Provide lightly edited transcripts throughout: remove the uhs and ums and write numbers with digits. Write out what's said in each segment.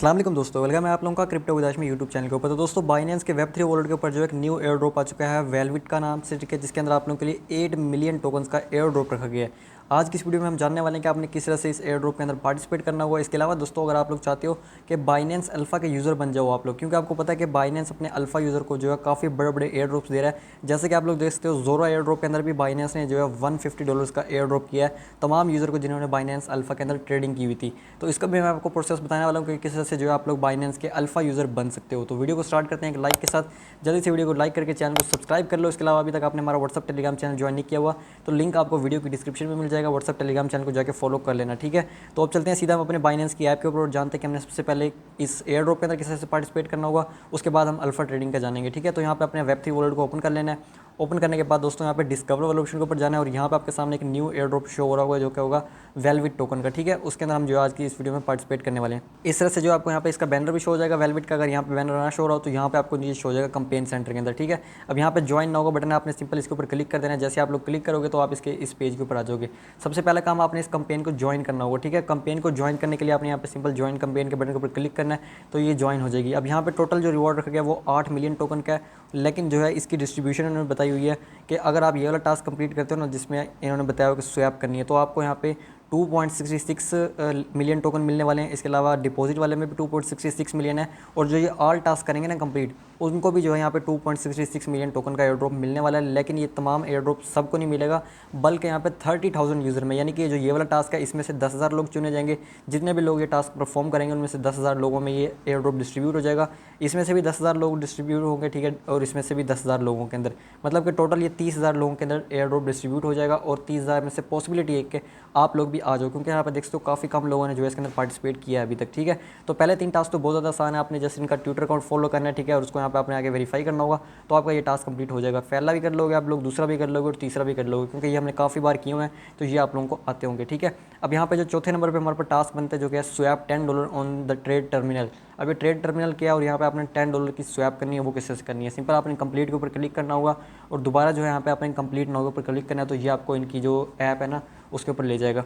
अस्सलाम वालेकुम दोस्तों, वेलकम है आप लोगों का क्रिप्टो विदाश में यूट्यूब चैनल के ऊपर। तो दोस्तों बाइनेंस के वेब3 वॉलेट के ऊपर जो एक न्यू एयर ड्रॉप आ चुका है वेलविट का नाम से, ठीक है, जिसके अंदर आप लोगों के लिए 8 मिलियन टोकन्स का एयर ड्रॉप रखा गया है। आज की इस वीडियो में हम जानने वाले हैं कि आपने किस तरह से इस एयर ड्रॉप के अंदर पार्टिसिपेट करना होगा। इसके अलावा दोस्तों अगर आप लोग चाहते हो कि बाइनेंस अल्फा के यूज़र बन जाओ आप लोग, क्योंकि आपको पता है कि बाइनेंस अपने अल्फा यूज़र को जो है काफ़ी बड़े बड़े एयर ड्रॉप्स दे रहा है। जैसे कि आप लोग देख सकते हो जोरा एयर ड्रॉप के अंदर भी बाइनेंस ने जो है $150 का एयर ड्रॉप किया है तमाम यूज़र को जिन्होंने बाइनेंस अल्फा के अंदर ट्रेडिंग की हुई थी। तो इसका भी मैं आपको प्रोसेस बताने वाला हूँ कि किस तरह से जो है आप लोग बाइनेंस के अल्फा यूज़र बन सकते हो। तो वीडियो को स्टार्ट करते हैं एक लाइक के साथ। जल्दी से वीडियो को लाइक करके चैनल को सब्सक्राइब कर लो। इसके अलावा अभी तक आपने हमारा व्हाट्सअप टेलीग्राम चैनल ज्वाइन नहीं किया हुआ तो लिंक आपको वीडियो की डिस्क्रिप्शन में मिल जाएगा। व्हाट्सअप टेलीग्राम चैनल को जाकर फॉलो कर लेना, ठीक है। तो अब चलते हैं सीधा हम अपने बाइनेंस की ऐप के ऊपर और जानते हैं कि हमने सबसे पहले इस एयर ड्रॉप के अंदर किस तरह से पार्टिसिपेट करना होगा। उसके बाद हम अल्फा ट्रेडिंग का जानेंगे, ठीक है। तो यहाँ पे अपने वेब3 वॉलेट को ओपन कर लेना है। ओपन करने के बाद दोस्तों यहाँ पे डिस्कवर वाले ऑप्शन के ऊपर जाना है और यहाँ पे आपके सामने एक न्यू एयर ड्रॉप शो हो रहा होगा जो क्या होगा वेलविट टोकन का, ठीक है। उसके अंदर हम जो आज की इस वीडियो में पार्टिसिपेट करने वाले हैं। इस तरह से जो आपको यहाँ पे इसका बैनर भी शो हो जाएगा वेलविट का। अगर यहाँ पे बैनर ना शो हो रहा हो तो यहाँ पे आपको नीचे शो हो जाएगा कैंपेन सेंटर के अंदर, ठीक है। अब यहाँ पे ज्वाइन नाउ का बटन है, आपने सिंपल इसके ऊपर क्लिक कर देना है। जैसे आप लोग क्लिक करोगे तो आप इस पेज के ऊपर आ जाओगे। सबसे पहला काम आपने इस कैंपेन को ज्वाइन करना होगा, ठीक है। कैंपेन को ज्वाइन करने के लिए आपने यहाँ पे सिंपल ज्वाइन कैंपेन के बटन के ऊपर क्लिक करना है तो ये ज्वाइन हो जाएगी। अब यहाँ पे टोटल जो रिवॉर्ड रखा गया वो 8 मिलियन टोकन का है, लेकिन जो है इसकी डिस्ट्रीब्यूशन इन्होंने बताई हुई है कि अगर आप ये वाला टास्क कंप्लीट करते हो ना, जिसमें इन्होंने बताया हो कि स्वैप करनी है, तो आपको यहाँ पे 2.66 मिलियन टोकन मिलने वाले हैं। इसके अलावा डिपॉजिट वाले में भी 2.66 मिलियन है और जो ये ऑल टास्क करेंगे ना कंप्लीट उनको भी जो है यहाँ पे 2.66 मिलियन टोकन का एयर ड्रॉप मिलने वाला है। लेकिन ये तमाम एयर ड्रॉप सबको नहीं मिलेगा, बल्कि यहाँ पे 30,000 यूज़र में, यानी कि जो ये वाला टास्क है इसमें से 10,000 लोग चुने जाएंगे। जितने भी लोग ये टास्क परफॉर्म करेंगे उनमें से 10,000 लोगों में ये एयर ड्रॉप डिस्ट्रीब्यूट हो जाएगा। इसमें से भी 10,000 लोग डिस्ट्रीब्यूट होंगे, ठीक है, और इसमें से भी 10,000 लोगों के अंदर, मतलब कि टोटल ये 30,000 लोगों के अंदर एयर ड्रॉप डिस्ट्रीब्यूट हो जाएगा। और 30,000 में से पॉसिबिलिटी है कि आप लोग भी आ जाओ, क्योंकि यहाँ पर देख सकते हो काफ़ी कम लोगों ने जो है इसके अंदर पार्टिसिपेट किया है अभी तक, ठीक है। तो पहले 3 टास्क तो बहुत ज़्यादा आसान है। आपने जैसे इनका ट्विटर अकाउंट फॉलो करना है, ठीक है, और उसको यहाँ पे आपने आगे वेरीफाई करना होगा तो आपका ये टास्क कंप्लीट हो जाएगा। पहला भी कर लोगे आप लोग, दूसरा भी कर लोगे और तीसरा भी कर लोगे, क्योंकि ये हमने काफ़ी बार किए हुए हैं तो ये आप लोगों को आते होंगे, ठीक है। अब यहाँ पे जो चौथे नंबर पे हमारे पास टास्क बनते हैं जो कि है swap $10 on the trade terminal. अब ये ट्रेड टर्मिनल क्या है और यहाँ पे आपने $10 की स्वैप करनी है, वो किस तरह से करनी है। सिंपल आपने कंप्लीट के ऊपर क्लिक करना होगा और दोबारा जो है यहाँ पे आपने कंप्लीट नाउ के ऊपर क्लिक करना है तो ये आपको इनकी जो ऐप है ना उसके ऊपर ले जाएगा।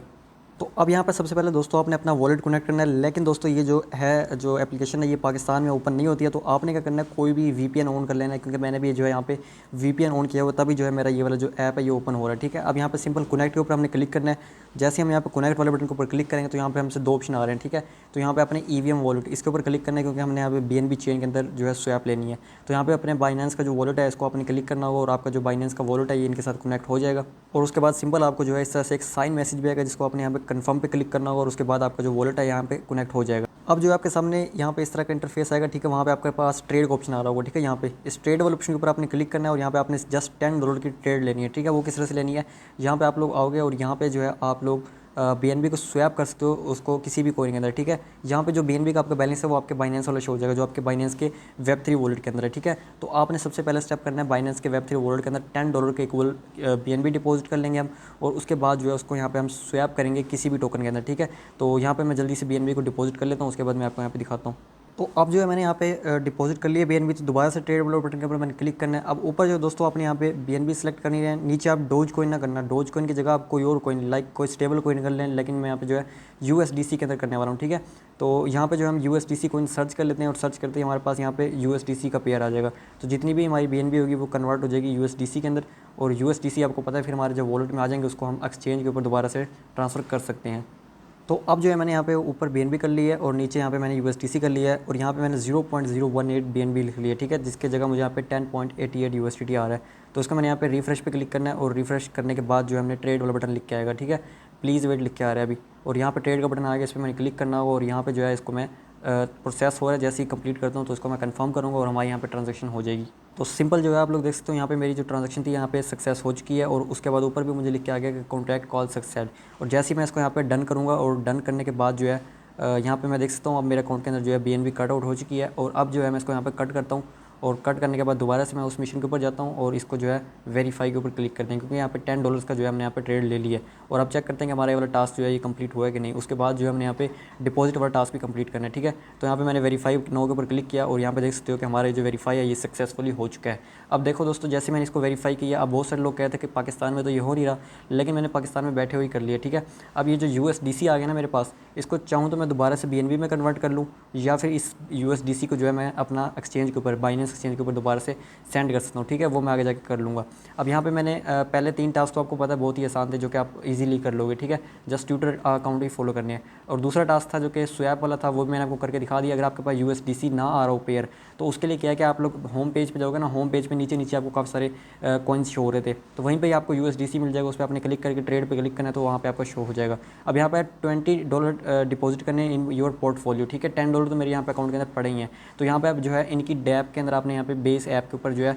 तो अब यहाँ पर सबसे पहले दोस्तों आपने अपना वॉलेट कनेक्ट करना है, लेकिन दोस्तों ये जो है जो एप्लीकेशन है ये पाकिस्तान में ओपन नहीं होती है। तो आपने क्या करना है, कोई भी वीपीएन ऑन कर लेना है, क्योंकि मैंने भी जो है यहाँ पे वीपीएन ऑन किया हुआ तभी जो है मेरा ये वाला जो ऐप है ये ओपन हो रहा है, ठीक है। अब यहाँ पे सिंपल कनेक्ट के ऊपर हमने क्लिक करना है। जैसे हम यहाँ पे कनेक्ट वाले बटन के ऊपर क्लिक करेंगे तो यहाँ पे हमसे 2 ऑप्शन आ रहे हैं, ठीक है। तो यहाँ पे अपने ईवीएम वॉलेट इसके ऊपर क्लिक करना है, क्योंकि हमने यहाँ पे बीएनबी चेन के अंदर जो है स्वैप लेनी है। तो यहाँ पे अपने बाइनेंस का जो वॉलेट है इसको आपने क्लिक करना होगा और आपका जो बाइनेंस का वॉलेट है ये इनके साथ कनेक्ट हो जाएगा। और उसके बाद सिंपल आपको जो है इस तरह से एक साइन मैसेज भी आएगा जिसको आपने यहाँ पे कन्फर्म पे क्लिक करना होगा और उसके बाद आपका जो वॉलेट है यहाँ पे कनेक्ट हो जाएगा। अब जो आपके सामने यहाँ पे इस तरह का इंटरफेस आएगा, ठीक है। वहाँ पे आपके पास ट्रेड का ऑप्शन आ रहा होगा, ठीक है। यहाँ पे इस ट्रेड वाले ऑप्शन के ऊपर आपने क्लिक करना है और यहाँ पे आपने जस्ट $10 की ट्रेड लेनी है, ठीक है। वो किस तरह से लेनी है, यहाँ पे आप लोग आओगे और यहाँ पे जो है आप लोग बीएनबी को स्वैप कर सकते हो उसको किसी भी कॉइन के अंदर, ठीक है। यहाँ पे जो बीएनबी का आपका बैलेंस है वो आपके बाइनेंस वाला शो हो जाएगा जो आपके बाइनेंस के वेब3 वॉलेट के अंदर है, ठीक है। तो आपने सबसे पहला स्टेप करना है बाइनेंस के वेब3 वॉलेट के अंदर $10 के इक्वल बीएनबी डिपॉजिट कर लेंगे हम और उसके बाद जो है उसको यहाँ पे हम स्वैप करेंगे किसी भी टोकन के अंदर, ठीक है। तो यहाँ पे मैं जल्दी से बीएनबी को डिपॉजिट कर लेता हूँ, उसके बाद मैं आपको यहाँ पे दिखाता हूँ। तो अब जो है मैंने यहाँ पे डिपॉजिट कर लिया बीएनबी, तो दोबारा से ट्रेड वाले बटन के ऊपर मैंने क्लिक करना है। अब ऊपर जो दोस्तों आपने यहाँ पे बीएनबी सेलेक्ट करनी है, नीचे आप डोज कॉइन ना करना, डोज कॉइन की जगह आप कोई और कॉइन लाइक कोई स्टेबल कॉइन कर लें, लेकिन मैं यहाँ पे जो है यूएसडीसी के अंदर करने वाला हूँ, ठीक है। तो यहाँ पे जो हम यूएसडीसी कॉइन सर्च कर लेते हैं और सर्च करते ही हमारे पास यहाँ पे यूएसडीसी का पेयर आ जाएगा। तो जितनी भी हमारी बीएनबी होगी वो कन्वर्ट हो जाएगी यूएसडीसी के अंदर और यूएसडीसी आपको पता है फिर हमारे जो वॉलेट में आ जाएंगे उसको हम एक्सचेंज के ऊपर दोबारा से ट्रांसफ़र कर सकते हैं। तो अब जो है मैंने यहाँ पे ऊपर बीएनबी कर ली है और नीचे यहाँ पे मैंने यूएसडीसी कर लिया है और यहाँ पे मैंने 0.018 बीएनबी लिख लिया है, ठीक है, जिसके जगह मुझे यहाँ पे 10.88 यूएसडीटी आ रहा है। तो उसका मैंने यहाँ पे रिफ्रेश पे क्लिक करना है और रिफ्रेश करने के बाद जो है हमने ट्रेड वाला बटन लिख के आएगा, ठीक है। प्लीज़ वेट लिख के आ रहा है अभी और यहाँ पे ट्रेड का बटन आ गया, इस पर मैंने क्लिक करना होगा और यहाँ पे जो है इसको मैं प्रोसेस हो रहा है, जैसे ही कंप्लीट करता हूँ तो इसको मैं कंफर्म करूँगा और हमारे यहाँ पे ट्रांजैक्शन हो जाएगी। तो सिंपल जो है आप लोग देख सकते हो यहाँ पे मेरी जो ट्रांजैक्शन थी यहाँ पे सक्सेस हो चुकी है और उसके बाद ऊपर भी मुझे लिख के आ गया कि कॉन्टैक्ट कॉल सक्सेस। और जैसे ही मैं इसको यहाँ पे डन करूँगा और डन करने के बाद जो है यहाँ पे मैं देख सकता हूँ अब मेरे अकाउंट के अंदर जो है बीएनबी कट आउट हो चुकी है और अब जो है मैं इसको यहाँ पे कट करता हूँ और कट करने के बाद दोबारा से मैं उस मिशन के ऊपर जाता हूँ और इसको जो है वेरीफाई के ऊपर क्लिक करते हैं, क्योंकि यहाँ पे $10 का जो है हमने यहाँ पे ट्रेड ले लिया है। और अब चेक करते हैं कि हमारा ये वाला टास्क जो है ये कंप्लीट हुआ है कि नहीं। उसके बाद जो है हमने यहाँ पे डिपॉजिट वाला टास्क भी कंप्लीट करना है, ठीक है। तो यहाँ पे मैंने वेरीफाई नो के ऊपर क्लिक किया और यहाँ पे देख सकते हो कि हमारा जो वेरीफाई है ये सक्सेसफुली हो चुका है। अब देखो दोस्तों, जैसे मैंने इसको वेरीफाई किया, अब बहुत सारे लोग कहते हैं कि पाकिस्तान में तो ये हो नहीं रहा, लेकिन मैंने पाकिस्तान में बैठे हुए ही कर लिया, ठीक है। अब ये जो USDC आ गया ना मेरे पास, इसको चाहूँ तो मैं दोबारा से BNB में कन्वर्ट कर लूँ, या फिर इस USDC को जो है मैं अपना एक्सचेंज के ऊपर, बाइनेंस एक्सचेंज के ऊपर दोबारा से सेंड कर सकता हूँ, ठीक है। वो मैं आगे जाकर कर लूँगा। अब यहाँ पे मैंने पहले 3 टास्क तो आपको पता है बहुत ही आसान थे, जो कि आप इजीली कर लोगे, ठीक है। जस्ट ट्विटर अकाउंट ही फॉलो करने हैं। और दूसरा टास्क था जो कि स्वैप वाला था, वो मैंने आपको करके दिखा दिया। अगर आपके पास USDC ना आ रहा हो पेयर, तो उसके लिए क्या है कि आप लोग होम पेज पे जाओगे ना, होम पेज पे नीचे नीचे आपको काफ़ी सारे कॉइन्स शो हो रहे थे, तो वहीं पे आपको USDC मिल जाएगा। उस पर आपने क्लिक करके ट्रेड पे क्लिक करना है, तो वहाँ पे आपका शो हो जाएगा। अब यहाँ पे $20 डिपॉजिट करने इन योर पोर्टफोलियो, ठीक है। $10 तो मेरे यहाँ पे अकाउंट के अंदर पड़े ही हैं। तो यहाँ पे आप जो है इनकी डैप के अंदर आपने यहाँ पे बेस ऐप के ऊपर जो है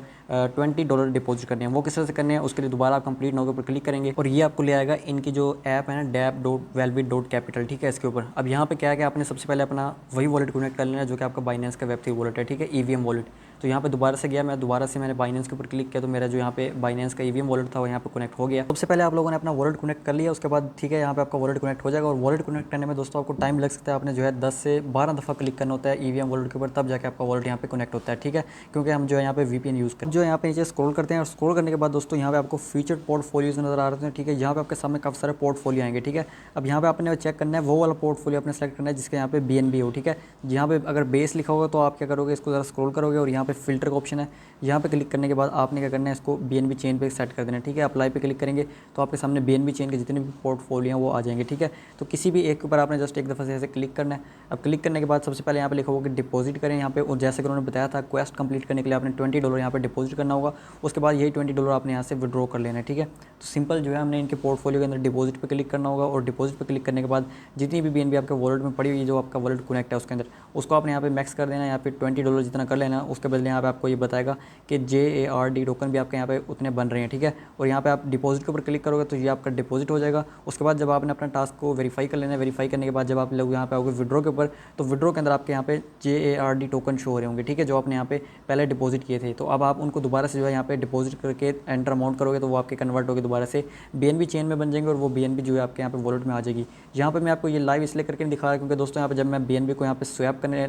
$20 डिपॉजिट करने हैं। वो किस तरह से करने हैं, उसके लिए दोबारा आप कंप्लीट नाउ के ऊपर क्लिक करेंगे और ये आपको ले आएगा इनकी जो ऐप है ना, dap.velbit.capital, ठीक है, इसके ऊपर। अब यहाँ पे क्या है कि आपने सबसे पहले अपना वही वॉलेट कनेक्ट कर लेना है जो कि आपका बाइनेंस का वेब3 वॉलेट है, ठीक है, EVM वॉलेट। तो यहाँ पे दोबारा से गया मैं, दोबारा से मैंने बाइनेंस के ऊपर क्लिक किया, तो मेरा जो यहाँ पे बाइनेंस का EVM वॉलेट था वो यहाँ पे कनेक्ट हो गया। सबसे पहले आप लोगों ने अपना वॉलेट कनेक्ट कर लिया, उसके बाद ठीक है यहाँ पे आपका वॉलेट कनेक्ट हो जाएगा। और वॉलेट कनेक्ट करने में दोस्तों आपको टाइम लग सकता है, आपने जो है 10 से 12 दफ़ा क्लिक करना होता है EVM वॉलेट के ऊपर, तब जाके आपका वॉलेट यहाँ पे कनेक्ट होता है, ठीक है। क्योंकि हम जो है यहाँ पे VPN यूज़ करते हैं। जो यहाँ पे नीचे स्क्रॉल करते हैं और स्क्रॉल करने के बाद दोस्तों यहाँ पे आपको फीचर्ड पोर्टफोलियोज नजर आ रहे हैं, ठीक है। यहाँ पे आपके सामने काफ़ी सारे पोर्टफोलियो आएंगे, ठीक है। अब यहाँ पे आपने चेक करना है वो वाला पोर्टफोलियो आपने सेलेक्ट करना है जिसके यहाँ पे BNB हो, ठीक है। यहाँ पे अगर बेस लिखा होगा तो आप क्या करोगे, इसको ज़रा स्क्रॉल करोगे और यहाँ पे फिल्टर का ऑप्शन है, यहाँ पे क्लिक करने के बाद आपने क्या करना है, इसको BNB चेन पे सेट कर देना है, ठीक है। अप्लाई पे क्लिक करेंगे तो आपके सामने BNB चेन के जितने भी पोर्टफोलियो हैं वो आ जाएंगे, ठीक है। तो किसी भी एक के ऊपर आपने जस्ट एक दफ़ा से ऐसे क्लिक करना है। अब क्लिक करने के बाद सबसे पहले यहाँ पे लिखा होगा कि डिपॉजिट करें यहाँ पे, और जैसे कि उन्होंने बताया था क्वेस्ट कंप्लीट करने के लिए आपने $20 यहाँ पे डिपॉजिट करना होगा। उसके बाद यही $20 आपने यहाँ से विड्रॉ कर लेना है, ठीक है। तो सिंपल जो है हमने इनके पोर्टफोलियो के अंदर डिपॉजिट पे क्लिक करना होगा, और डिपॉजिट पे क्लिक करने के बाद जितनी भी BNB आपके वॉलेट में पड़ी हुई है, जो आपका वॉलेट कनेक्ट है उसके अंदर, उसको आपने यहाँ पे मैक्स कर देना है। यहाँ पे $20 जितना कर लेना, उसके बदले यहाँ पे आपको ये बताएगा कि JARD टोकन भी आपके यहाँ पे उतने बन रहे हैं, ठीक है। और यहाँ पे आप डिपॉजिट के ऊपर क्लिक करोगे तो ये आपका डिपॉजिट हो जाएगा। उसके बाद जब आपने अपना टास्क को वेरीफाई कर लेना है, वेरीफाई करने के बाद जब आप लोग यहाँ पे आओगे विड्रॉ के ऊपर, तो विड्रॉ के अंदर आपके यहाँ पे JARD टोकन शो हो रहे होंगे, ठीक है, जो आपने यहाँ पे पहले डिपॉजिट किए थे। तो अब आप उनको दोबारा से जो है यहाँ पे डिपॉजिट करके एंटर अमाउंट करोगे तो वो आपके कन्वर्ट होकर दोबारा से BNB चेन में बन जाएंगे, और वो BNB जो है आपके यहाँ पे वॉलेट में आ जाएगी। यहाँ पे मैं आपको ये लाइव इसलिए करके नहीं दिखा रहा क्योंकि दोस्तों यहाँ पे जब मैं BNB को यहाँ पे स्वैप करने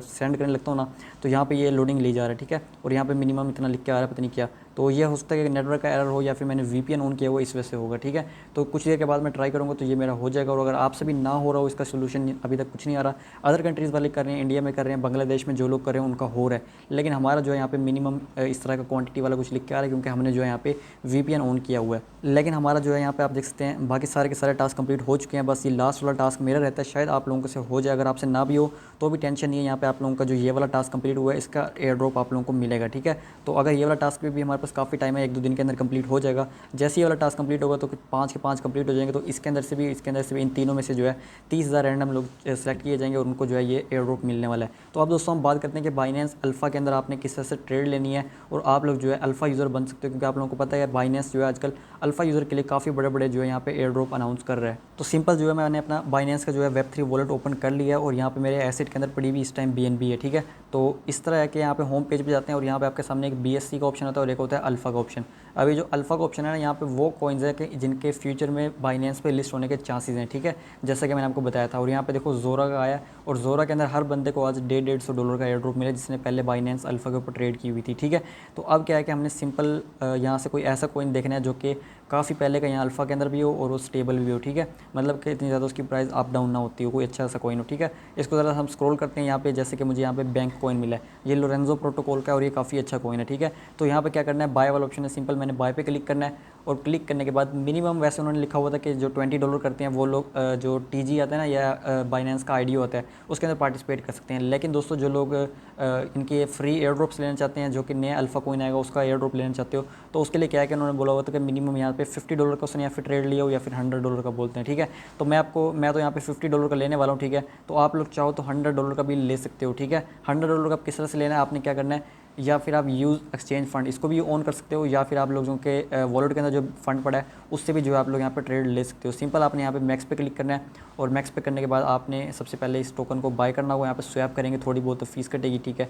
सेंड करने लगता हूँ ना, तो यहाँ पे ये लोडिंग ले जा रहा है, ठीक है। और यहाँ पे मिनिमम इतना लिख के आ रहा है, पता नहीं क्या। तो ये हो सकता है कि नेटवर्क का एरर हो या फिर मैंने VPN ऑन किया हुआ इस वजह से होगा, ठीक है। तो कुछ देर के बाद मैं ट्राई करूँगा तो ये मेरा हो जाएगा। और अगर आपसे भी ना हो रहा हो, इसका सोल्यूशन अभी तक कुछ नहीं आ रहा, अदर कंट्रीज़ वाले कर रहे हैं, इंडिया में कर रहे हैं, बांग्लादेश में जो लोग कर रहे हैं उनका हो रहा है, लेकिन हमारा जो है यहाँ पे मिनिमम इस तरह का क्वांटिटी वाला कुछ लिख के आ रहा है क्योंकि हमने जो है यहाँ पे VPN ऑन किया हुआ है। लेकिन हमारा जो है यहाँ पे आप देख सकते हैं बाकी सारे के सारे टास्क कंप्लीट हो चुके हैं, बस ये लास्ट वाला टास्क मेरा रहता है, शायद आप लोगों से हो जाए। अगर आपसे ना भी हो तो भी टेंशन नहीं है, यहाँ पे आप लोगों का जो ये वाला टास्क कंप्लीट हुआ है इसका एयर ड्रॉप आप लोगों को मिलेगा, ठीक है। तो अगर ये वाला टास्क भी हमारे पास काफ़ी टाइम है, 1-2 दिन के अंदर कंप्लीट हो जाएगा। जैसे ये वाला टास्क कंप्लीट होगा तो 5 के 5 कंप्लीट हो जाएंगे, तो इसके अंदर से भी इन तीनों में से जो है 30,000 रैंडम लोग सेलेक्ट किए जाएंगे और उनको जो है ये एयर ड्रॉप मिलने वाला है। तो अब दोस्तों हम बात करते हैं कि बाइनेंस अल्फा के अंदर आपने किस तरह से ट्रेड लेनी है और आप लोग जो है अल्फा यूज़र बन सकते हो, क्योंकि आप लोगों को पता है बाइनेंस जो है आजकल अल्फा यूज़र के लिए काफ़ी बड़े बड़े जो है यहाँ पे एयर ड्रॉप अनाउंस कर रहा है। तो सिंपल जो है मैंने अपना बाइनेंस का जो है वेब3 वॉलेट ओपन कर लिया और यहाँ पे मेरे एसेट के अंदर पड़ी हुई इस टाइम BNB है, ठीक है। तो इस तरह है कि यहाँ पे होम पेज पे जाते हैं और यहाँ पे आपके सामने एक BSC का ऑप्शन होता है और एक होता है अल्फा का ऑप्शन। अभी जो अल्फा का ऑप्शन है ना, यहाँ पे वो कॉइन्स है कि जिनके फ्यूचर में बाइनेंस पे लिस्ट होने के चांसेस हैं, ठीक है, जैसा कि मैंने आपको बताया था। और यहाँ पे देखो जोरा का आया, और जोरा के अंदर हर बंदे को आज $150 का एयर ड्रॉप मिला जिसने पहले बाइनेंस अल्फा के ऊपर ट्रेड की हुई थी, ठीक है। तो अब क्या है कि हमने सिंपल यहाँ से कोई ऐसा कॉइन देखना है जो कि काफ़ी पहले का यहाँ अल्फा के अंदर भी हो और वो स्टेबल भी हो, ठीक है, मतलब कि इतनी ज़्यादा उसकी प्राइस अप डाउन ना होती हो, कोई अच्छा सा कॉइन हो, ठीक है। इसको ज़रा हम स्क्रॉल करते हैं यहाँ पे, जैसे कि मुझे यहाँ पे बैंक कॉइन मिला है, ये लोरेंजो प्रोटोकॉल का, और ये काफ़ी अच्छा कॉइन है, ठीक है। तो यहाँ पे क्या करना है, बाय वाला ऑप्शन है, सिंपल मैंने बाय पे क्लिक करना है। और क्लिक करने के बाद मिनिमम वैसे उन्होंने लिखा हुआ था कि जो $20 करते हैं वो लोग जो TG आता है ना या बाइनेंस का IDO होता है उसके अंदर पार्टिसिपेट कर सकते हैं। लेकिन दोस्तों जो लोग इनके फ्री एयर ड्रॉप्स लेना चाहते हैं, जो कि नया अल्फा कॉइन आएगा उसका एयर ड्रॉप लेना चाहते हो, तो उसके लिए क्या है कि उन्होंने बोला हुआ था कि मिनिमम यहाँ पे $50 का उसने या फिर ट्रेड लिया हो या फिर $100 का बोलते हैं, ठीक है। तो मैं तो यहाँ पे $50 का लेने वाला हूँ, ठीक है। तो आप लोग चाहो तो $100 का भी ले सकते हो, ठीक है। $100 का किस तरह से लेना है, आपने क्या करना है, या फिर आप यूज़ एक्सचेंज फ़ंड इसको भी ऑन कर सकते हो, या फिर आप लोगों के वॉलेट के अंदर जो फंड पड़ा है उससे भी जो है आप लोग यहाँ पे ट्रेड ले सकते हो। सिंपल आपने यहाँ पे मैक्स पे क्लिक करना है, और मैक्स पे करने के बाद आपने सबसे पहले इस टोकन को बाय करना होगा। यहाँ पे स्वैप करेंगे, थोड़ी बहुत तो फीस कटेगी, ठीक है,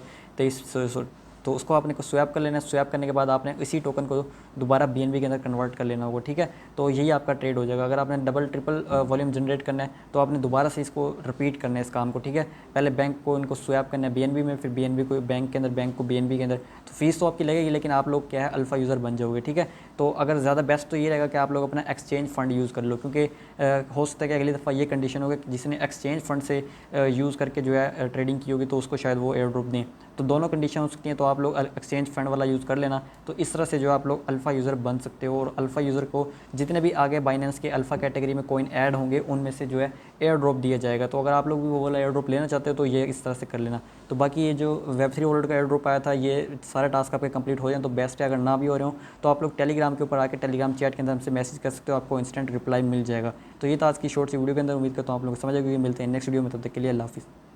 तो उसको आपने को स्वैप कर लेना है। स्वैप करने के बाद आपने इसी टोकन को दोबारा BNB के अंदर कन्वर्ट कर लेना होगा, ठीक है। तो यही आपका ट्रेड हो जाएगा। अगर आपने डबल ट्रिपल वॉल्यूम जनरेट करना है तो आपने दोबारा से इसको रिपीट करना है इस काम को, ठीक है। पहले बैंक को इनको स्वैप करना है BNB में, फिर BNB को बैंक के अंदर, बैंक को BNB के अंदर। तो फीस तो आपकी लगेगी, लेकिन आप लोग क्या है अल्फ़ा यूज़र बन जाओगे, ठीक है। तो अगर ज़्यादा बेस्ट तो ये रहेगा कि आप लोग अपना एक्सचेंज फंड यूज़ कर लो, क्योंकि हो सकता है कि अगली दफ़ा ये कंडीशन होगी कि जिसने एक्सचेंज फंड से यूज़ करके जो है ट्रेडिंग की होगी तो उसको शायद वो एयर ड्रॉप दें। तो दोनों कंडीशन हो सकती हैं, तो आप लोग एक्सचेंज फंड वाला यूज़ कर लेना। तो इस तरह से जो आप लोग अल्फ़ा यूज़र बन सकते हो, और अल्फ़ा यूज़र को जितने भी आगे बाइनेंस के अल्फ़ा कैटेगरी में कॉइन ऐड होंगे उनमें से जो है एयर ड्रॉप दिया जाएगा। तो अगर आप लोग भी वो वाला एयर ड्रॉप लेना चाहते हो तो ये इस तरह से कर लेना। तो बाकी ये जो Web3 वॉलेट का एयर ड्रॉप आया था, ये सारे टास्क आपके कंप्लीट हो जाएं तो बेस्ट है। अगर ना भी हो रहे हो तो आप लोग टेलीग्राम के ऊपर आके टेलीग्राम चैट के अंदर हमसे मैसेज कर सकते हो, आपको इंस्टेंट रिप्लाई मिल जाएगा। तो ये था आज की शॉर्ट सी वीडियो के अंदर। उम्मीद करता हूँ आप लोग समझ गए। मिलते हैं नेक्स्ट वीडियो में, तब तक के लिए अल्लाह हाफिज़।